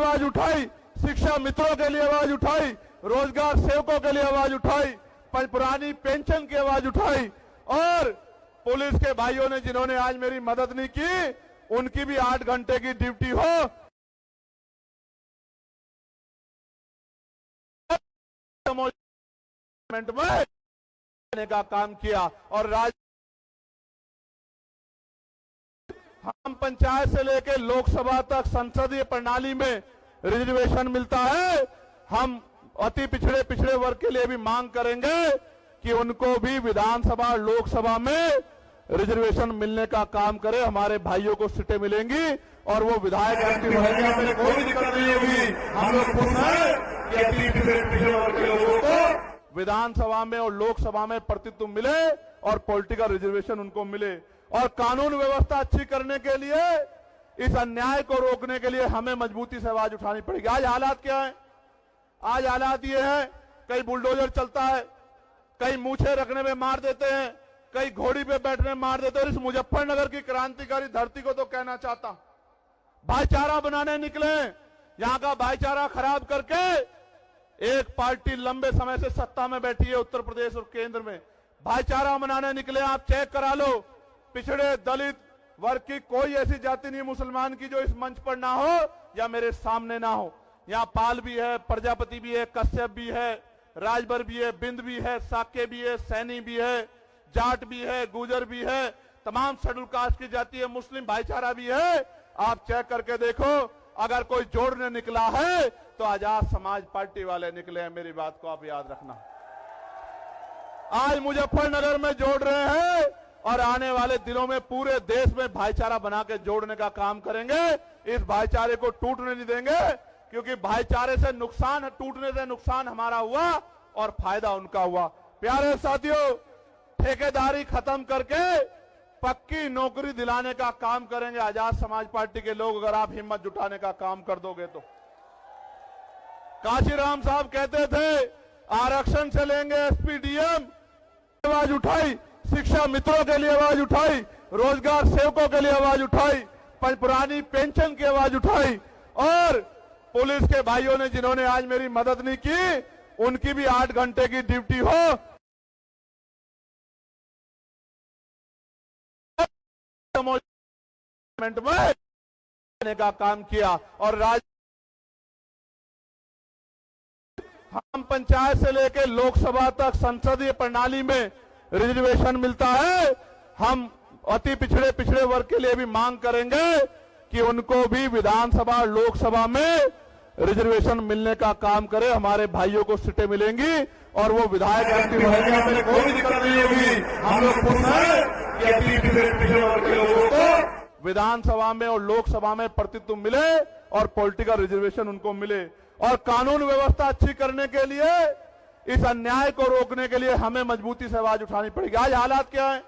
आवाज उठाई, शिक्षा मित्रों के लिए आवाज उठाई, रोजगार सेवकों के लिए आवाज उठाई, पुरानी पेंशन की आवाज उठाई, और पुलिस के भाइयों ने जिन्होंने आज मेरी मदद नहीं की, उनकी भी 8 घंटे की ड्यूटी हो में का काम किया। और हम पंचायत से लेकर लोकसभा तक संसदीय प्रणाली में रिजर्वेशन मिलता है। हम अति पिछड़े वर्ग के लिए भी मांग करेंगे कि उनको भी विधानसभा लोकसभा में रिजर्वेशन मिलने का काम करे। हमारे भाइयों को सीटें मिलेंगी और वो विधायक एक्टिव रहेंगे, हमें कोई भी दिक्कत नहीं होगी। हम लोग खुश हैं कि अति पिछड़े वर्ग के लोगों को विधानसभा में और लोकसभा में प्रतिनिधित्व मिले और पॉलिटिकल रिजर्वेशन उनको मिले। और कानून व्यवस्था अच्छी करने के लिए, इस अन्याय को रोकने के लिए हमें मजबूती से आवाज उठानी पड़ेगी। आज हालात क्या है? आज हालात ये है, कहीं बुलडोजर चलता है, कहीं मूछे रखने में मार देते हैं, कहीं घोड़ी पे बैठने में मार देते हैं। और इस मुजफ्फरनगर की क्रांतिकारी धरती को तो कहना चाहता, भाईचारा बनाने निकले, यहां का भाईचारा खराब करके एक पार्टी लंबे समय से सत्ता में बैठी है उत्तर प्रदेश और केंद्र में, भाईचारा बनाने निकले। आप चेक करा लो, पिछड़े दलित वर्ग की कोई ऐसी जाति नहीं मुसलमान की जो इस मंच पर ना हो या मेरे सामने ना हो। यहाँ पाल भी है, प्रजापति भी है, कश्यप भी है, राजभर भी है, बिंद भी है, साके भी है, सैनी भी है, जाट भी है, गुजर भी है, तमाम शेड्यूल कास्ट की जाति है, मुस्लिम भाईचारा भी है। आप चेक करके देखो, अगर कोई जोड़ने निकला है तो आजाद समाज पार्टी वाले निकले हैं। मेरी बात को आप याद रखना। आज मुजफ्फरनगर में जोड़ रहे हैं और आने वाले दिनों में पूरे देश में भाईचारा बना के जोड़ने का काम करेंगे। इस भाईचारे को टूटने नहीं देंगे, क्योंकि भाईचारे से नुकसान, टूटने से नुकसान हमारा हुआ और फायदा उनका हुआ। प्यारे साथियों, ठेकेदारी खत्म करके पक्की नौकरी दिलाने का काम करेंगे आजाद समाज पार्टी के लोग, अगर आप हिम्मत जुटाने का काम कर दोगे तो। काशीराम साहब कहते थे आरक्षण से लेंगे एसपीडीएम, आवाज उठाई, शिक्षा मित्रों के लिए आवाज उठाई, रोजगार सेवकों के लिए आवाज उठाई, पुरानी पेंशन की आवाज उठाई, और पुलिस के भाइयों ने जिन्होंने आज मेरी मदद नहीं की, उनकी भी 8 घंटे की ड्यूटी हो में का काम किया। और हम पंचायत से लेकर लोकसभा तक संसदीय प्रणाली में रिजर्वेशन मिलता है। हम अति पिछड़े वर्ग के लिए भी मांग करेंगे कि उनको भी विधानसभा लोकसभा में रिजर्वेशन मिलने का काम करे। हमारे भाइयों को सीटें मिलेंगी और वो विधायक एक्टिव रहेंगे, हमें कोई भी दिक्कत नहीं होगी। हम लोग खुश हैं कि अति पिछड़े वर्ग के लोगों को विधानसभा में और लोकसभा में प्रतिनिधित्व मिले और पॉलिटिकल रिजर्वेशन उनको मिले। और कानून व्यवस्था अच्छी करने के लिए, इस अन्याय को रोकने के लिए हमें मजबूती से आवाज उठानी पड़ेगी। आज हालात क्या है?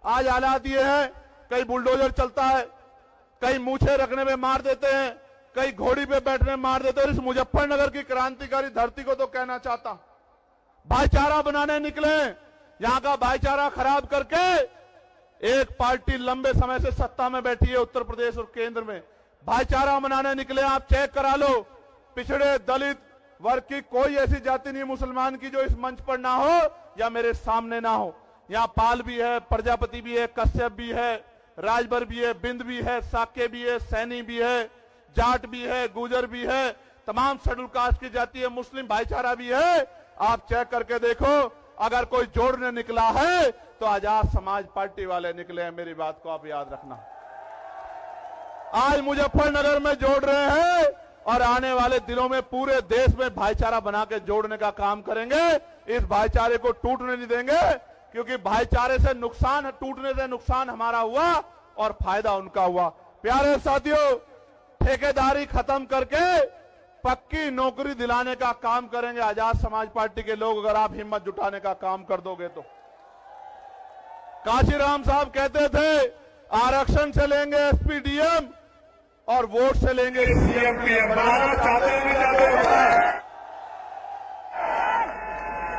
आज हालात ये है, कहीं बुलडोजर चलता है, कहीं मूछे रखने में मार देते हैं, कहीं घोड़ी पे बैठने में मार देते हैं। और इस मुजफ्फरनगर की क्रांतिकारी धरती को तो कहना चाहता, भाईचारा बनाने निकले, यहां का भाईचारा खराब करके एक पार्टी लंबे समय से सत्ता में बैठी है उत्तर प्रदेश और केंद्र में, भाईचारा बनाने निकले। आप चेक करा लो, पिछड़े दलित वर्ग की कोई ऐसी जाति नहीं मुसलमान की जो इस मंच पर ना हो या मेरे सामने ना हो। यहाँ पाल भी है, प्रजापति भी है, कश्यप भी है, राजभर भी है, बिंद भी है, साके भी है, सैनी भी है, जाट भी है, गुजर भी है, तमाम शेड्यूल कास्ट की जाति है, मुस्लिम भाईचारा भी है। आप चेक करके देखो, अगर कोई जोड़ने निकला है तो आजाद समाज पार्टी वाले निकले हैं। मेरी बात को आप याद रखना। आज मुजफ्फरनगर में जोड़ रहे हैं और आने वाले दिनों में पूरे देश में भाईचारा बना के जोड़ने का काम करेंगे। इस भाईचारे को टूटने नहीं देंगे, क्योंकि भाईचारे से नुकसान, टूटने से नुकसान हमारा हुआ और फायदा उनका हुआ। प्यारे साथियों, ठेकेदारी खत्म करके पक्की नौकरी दिलाने का काम करेंगे आजाद समाज पार्टी के लोग, अगर आप हिम्मत जुटाने का काम कर दोगे तो। काशीराम साहब कहते थे आरक्षण से लेंगे एसपीडीएम और वोट से लेंगे सीएम पीएम। बनाना चाहते हैं।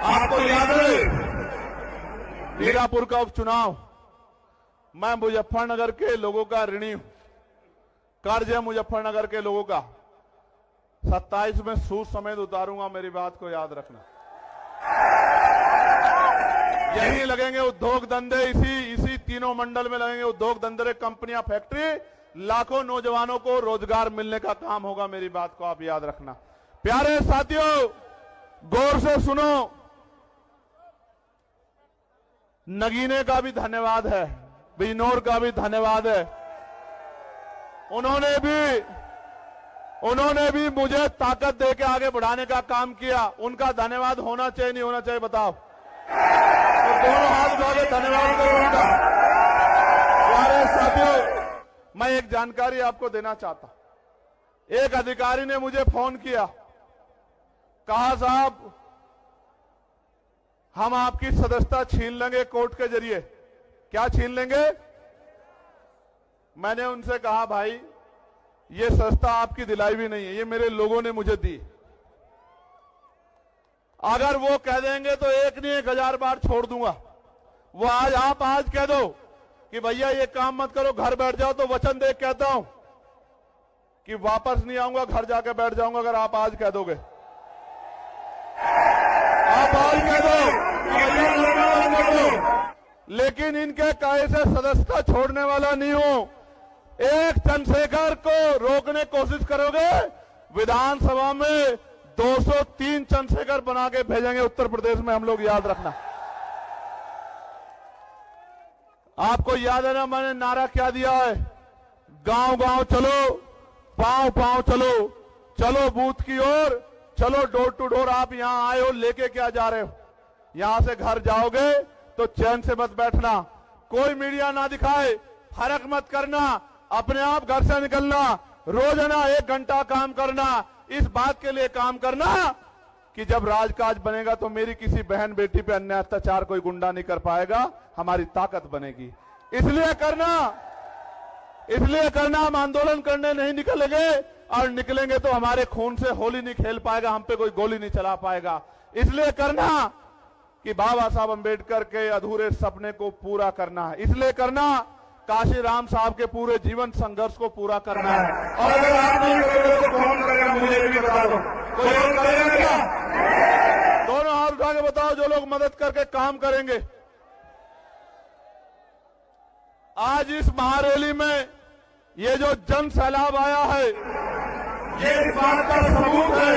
आपको याद है मीरापुर का उपचुनाव, मैं मुजफ्फरनगर के लोगों का ऋणी हूं, कर्ज है मुजफ्फरनगर के लोगों का। 27 में सूद समेत उतारूंगा, मेरी बात को याद रखना। यही लगेंगे उद्योग धंधे, इसी तीनों मंडल में लगेंगे उद्योग धंधे, कंपनियां, फैक्ट्री, लाखों नौजवानों को रोजगार मिलने का काम होगा, मेरी बात को आप याद रखना। प्यारे साथियों, गौर से सुनो, नगीने का भी धन्यवाद है, बिजनौर का भी धन्यवाद है। उन्होंने भी मुझे ताकत देके आगे बढ़ाने का काम किया। उनका धन्यवाद होना चाहिए नहीं होना चाहिए बताओ? तो दोनों हाथ उठा के धन्यवाद करो उनका। प्यारे साथियों, मैं एक जानकारी आपको देना चाहता। एक अधिकारी ने मुझे फोन किया, कहा साहब हम आपकी सदस्यता छीन लेंगे कोर्ट के जरिए। क्या छीन लेंगे? मैंने उनसे कहा भाई ये सदस्यता आपकी दिलाई भी नहीं है, ये मेरे लोगों ने मुझे दी। अगर वो कह देंगे तो एक नहीं 1000 बार छोड़ दूंगा। वो आप आज कह दो कि भैया ये काम मत करो, घर बैठ जाओ, तो वचन दे कहता हूं कि वापस नहीं आऊंगा, घर जाके बैठ जाऊंगा। अगर आप आज कह दोगे, आप आज कह दो कि भैया लड़ना कर दो, लेकिन इनके कहे से सदस्यता छोड़ने वाला नहीं हूं। एक चंद्रशेखर को रोकने की कोशिश करोगे, विधानसभा में 203 चंद्रशेखर बना के भेजेंगे उत्तर प्रदेश में हम लोग, याद रखना। आपको याद है ना मैंने नारा क्या दिया है? गांव गांव चलो, पांव पांव चलो, चलो बूथ की ओर, चलो डोर टू डोर। आप यहां आए हो, लेके क्या जा रहे हो? यहां से घर जाओगे तो चैन से मत बैठना, कोई मीडिया ना दिखाए, फर्क मत करना, अपने आप घर से निकलना, रोजाना 1 घंटा काम करना। इस बात के लिए काम करना कि जब राजकाज बनेगा तो मेरी किसी बहन बेटी पे अन्याय अत्याचार कोई गुंडा नहीं कर पाएगा, हमारी ताकत बनेगी। इसलिए करना हम आंदोलन करने नहीं निकलेंगे, और निकलेंगे तो हमारे खून से होली नहीं खेल पाएगा, हम पे कोई गोली नहीं चला पाएगा। इसलिए करना कि बाबा साहब अंबेडकर के अधूरे सपने को पूरा करना है। इसलिए करना काशीराम साहब के पूरे जीवन संघर्ष को पूरा करना है। और अगर आप नहीं करोगे तो कौन करेगा? मुझे भी बता दो, कोई और करेगा क्या? दोनों हाथ उठा के बताओ जो लोग मदद करके काम करेंगे। आज इस महारैली में ये जो जन सैलाब आया है, ये इस बात का सबूत है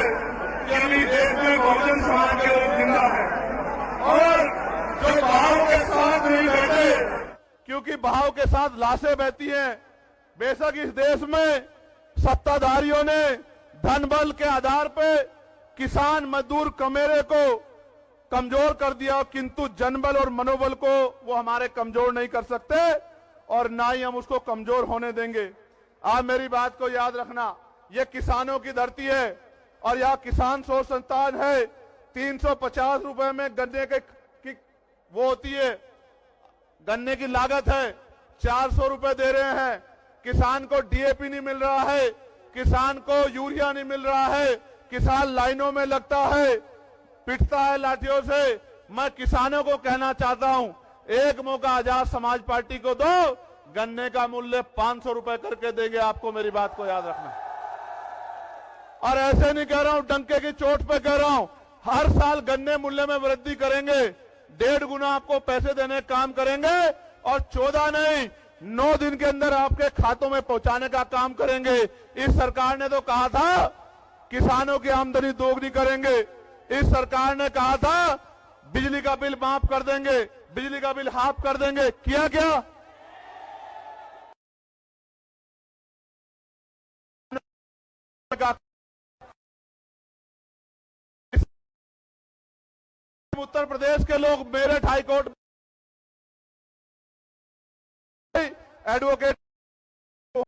कि अभी देश में बहुजन समाज के लोग जिंदा है, और जो बहाव के साथ नहीं बैठे, क्योंकि बहाव के साथ लाशें बहती हैं। बेशक इस देश में सत्ताधारियों ने धन बल के आधार पे किसान मजदूर कमेरे को कमजोर कर दिया, किंतु जनबल और मनोबल को वो हमारे कमजोर नहीं कर सकते, और ना ही हम उसको कमजोर होने देंगे। आप मेरी बात को याद रखना, ये किसानों की धरती है और यहाँ किसान शोध संस्थान है। 350 रुपए में गन्ने की वो होती है, गन्ने की लागत है, 400 रुपए दे रहे हैं। किसान को डीएपी नहीं मिल रहा है, किसान को यूरिया नहीं मिल रहा है, किसान लाइनों में लगता है, पिटता है लाठियों से। मैं किसानों को कहना चाहता हूं, एक मौका आजाद समाज पार्टी को दो, गन्ने का मूल्य 500 रुपए करके देंगे आपको, मेरी बात को याद रखना। और ऐसे नहीं कह रहा हूं, डंके की चोट पे कह रहा हूं, हर साल गन्ने मूल्य में वृद्धि करेंगे, 1.5 गुना आपको पैसे देने का काम करेंगे, और 14 नहीं 9 दिन के अंदर आपके खातों में पहुंचाने का काम करेंगे। इस सरकार ने तो कहा था किसानों की आमदनी दोगुनी करेंगे, इस सरकार ने कहा था बिजली का बिल माफ कर देंगे, बिजली का बिल हाफ कर देंगे, किया क्या? उत्तर प्रदेश के लोग मेरठ हाईकोर्ट एडवोकेट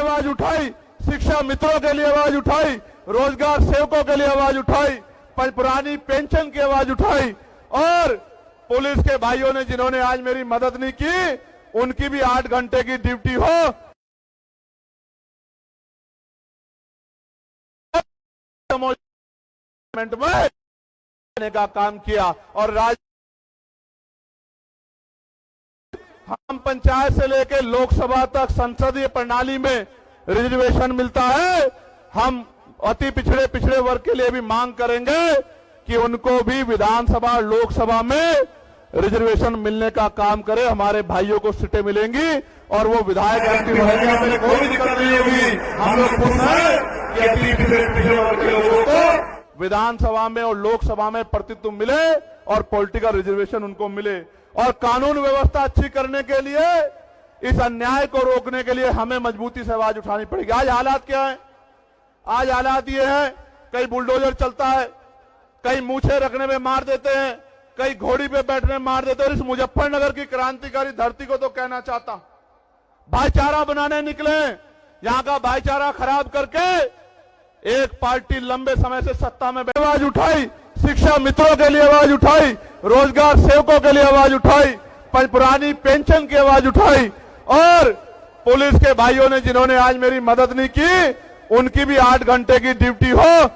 आवाज उठाई, शिक्षा मित्रों के लिए आवाज उठाई, रोजगार सेवकों के लिए आवाज उठाई, पुरानी पेंशन की आवाज उठाई, और पुलिस के भाइयों ने जिन्होंने आज मेरी मदद नहीं की, उनकी भी 8 घंटे की ड्यूटी हो में का काम किया। और हम पंचायत से लेकर लोकसभा तक संसदीय प्रणाली में रिजर्वेशन मिलता है, हम अति पिछड़े वर्ग के लिए भी मांग करेंगे कि उनको भी विधानसभा लोकसभा में रिजर्वेशन मिलने का काम करे। हमारे भाइयों को सीटें मिलेंगी और वो विधायक एक्टिव रहेंगे, हमें कोई दिक्कत नहीं होगी। हम लोग खुश हैं कि अति पिछड़े वर्ग के लोगों को विधानसभा में और लोकसभा में प्रतिनिधित्व मिले और पॉलिटिकल रिजर्वेशन उनको मिले। और कानून व्यवस्था अच्छी करने के लिए, इस अन्याय को रोकने के लिए हमें मजबूती से आवाज उठानी पड़ेगी। आज हालात क्या है? आज हालात ये हैं, कहीं बुलडोजर चलता है, कहीं मूछे रखने में मार देते हैं, कहीं घोड़ी पे बैठने में मार देते हैं। इस मुजफ्फरनगर की क्रांतिकारी धरती को तो कहना चाहता हूं, भाईचारा बनाने निकले, यहां का भाईचारा खराब करके एक पार्टी लंबे समय से सत्ता में आवाज उठाई, शिक्षा मित्रों के लिए आवाज उठाई, रोजगार सेवकों के लिए आवाज उठाई, पुरानी पेंशन की आवाज उठाई, और पुलिस के भाइयों ने जिन्होंने आज मेरी मदद नहीं की, उनकी भी 8 घंटे की ड्यूटी हो।